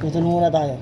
Tutulong muna tayo.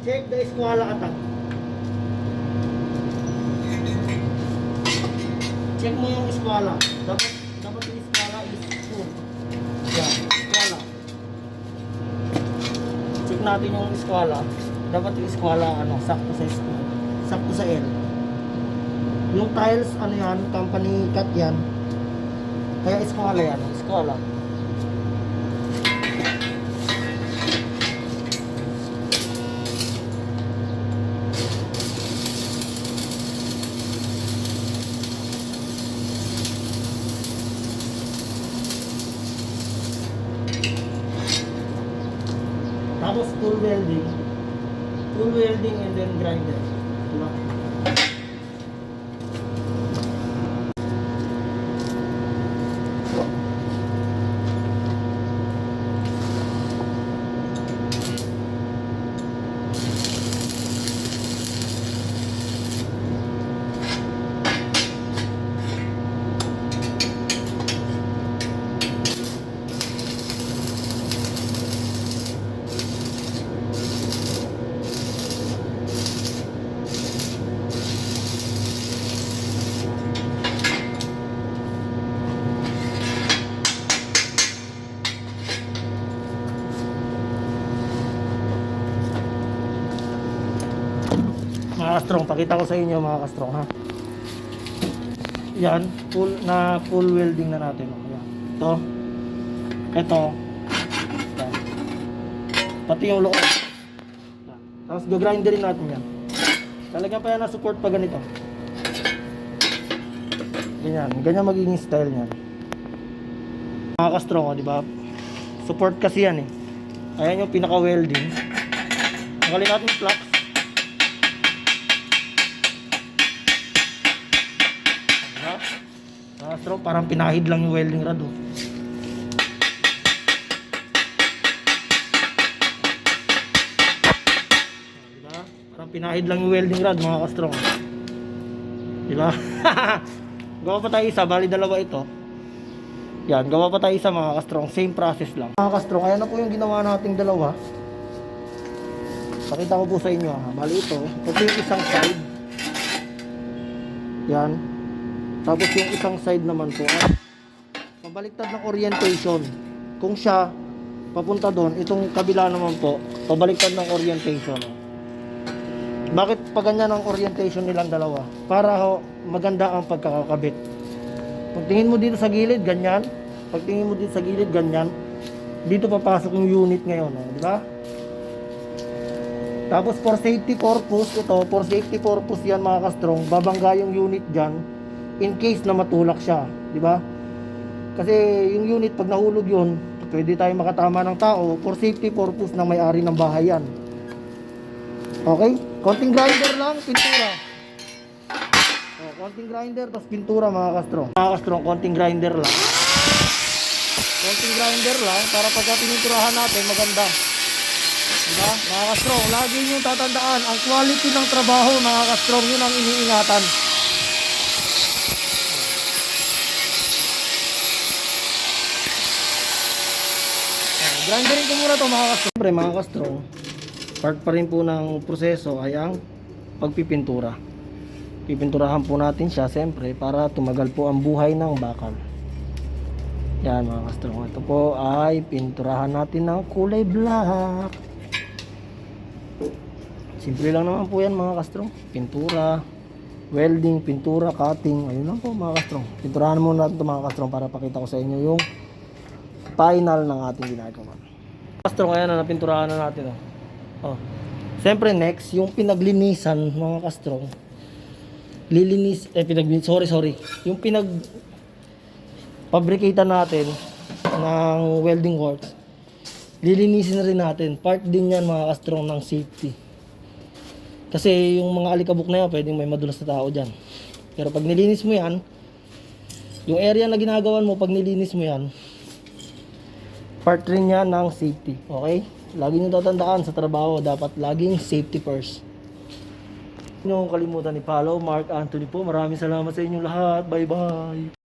Check the eskwala attack. Check mo yung eskwala. Dapat yung eskwala is 2. Yan, eskwala. Check natin yung eskwala. Dapat yung eskwala sakto sa L. Yung tiles yan, company cut yan. Kaya eskwala yan, eskwala. Tapos tool welding and then grinder. Diba? Mga kastrong, pakita ko sa inyo mga kastrong ha. Yan, full welding na natin. Yan. Ito. Yan. Pati yung loob. Yan. Tapos gagrinderin natin yan. Talagang pa yan na support pa ganito. Ganyan magiging style niyan. Mga kastrong, di ba? Support kasi yan eh. Ayan yung pinaka welding. Tanggalin natin yung flux. Astro, parang pinahid lang yung welding rod diba? Parang pinahid lang yung welding rod mga kastrong. Diba? Gawa pa tayo isa, bali dalawa ito. Yan, gawa pa tayo isa mga kastrong. Same process lang. Mga kastrong, ayan na po yung ginawa nating dalawa. Pakita ko po sa inyo ha. Bali ito yung isang side. Yan. Tapos yung isang side naman po ay pabaliktad ng orientation. Kung siya papunta doon, itong kabila naman po pabaliktad ng orientation. Bakit pa ganyan ang orientation nilang dalawa? Para maganda ang pagkakakabit. Pag tingin mo dito sa gilid, ganyan. Pag tingin mo dito sa gilid, ganyan. Dito papasok yung unit ngayon, di ba? Tapos for safety purpose, for safety purpose yan mga kastrong, babangga yung unit dyan in case na matulak siya, di ba? Kasi yung unit pag nahulog yun, pwede tayong makatama ng tao for safety purpose ng may-ari ng bahay yan. Okay? Konting grinder lang, pintura. Konting grinder, tapos pintura mga kastrong. Mga kastrong, konting grinder lang. Konting grinder lang para pagka pininturahan natin, maganda. Diba? Mga kastrong, lagi nyo tatandaan, ang quality ng trabaho mga kastrong, yun ang iniingatan. Grinderin ko muna to mga kastrong. Siyempre mga kastrong, part pa rin po ng proseso ay ang pagpipintura. Pipinturahan po natin siya siyempre para tumagal po ang buhay ng bakal. Yan mga kastrong, ito po ay pinturahan natin ng kulay black. Simple lang naman po yan mga kastrong. Pintura, welding, pintura, cutting, ayun lang po mga kastrong. Pinturahan muna natin ito mga kastrong para pakita ko sa inyo yung final ng ating ginagawa. Kastrong, ayan na, napinturahan na natin. Siyempre next, yung pinaglinisan mga kastrong. Sorry. Yung fabricator natin ng welding works. Lilinisin na rin natin. Part din yan mga kastrong ng safety. Kasi yung mga alikabok na yan, pwedeng may madulas na tao dyan. Pero pag nilinis mo yan, yung area na ginagawan mo, pag nilinis mo yan, part rin yan ng safety. Okay? Lagi nyo tatandaan sa trabaho, dapat laging safety first. Huwag nyo kalimutan i-follow Mark Anthony po. Maraming salamat sa inyong lahat. Bye bye.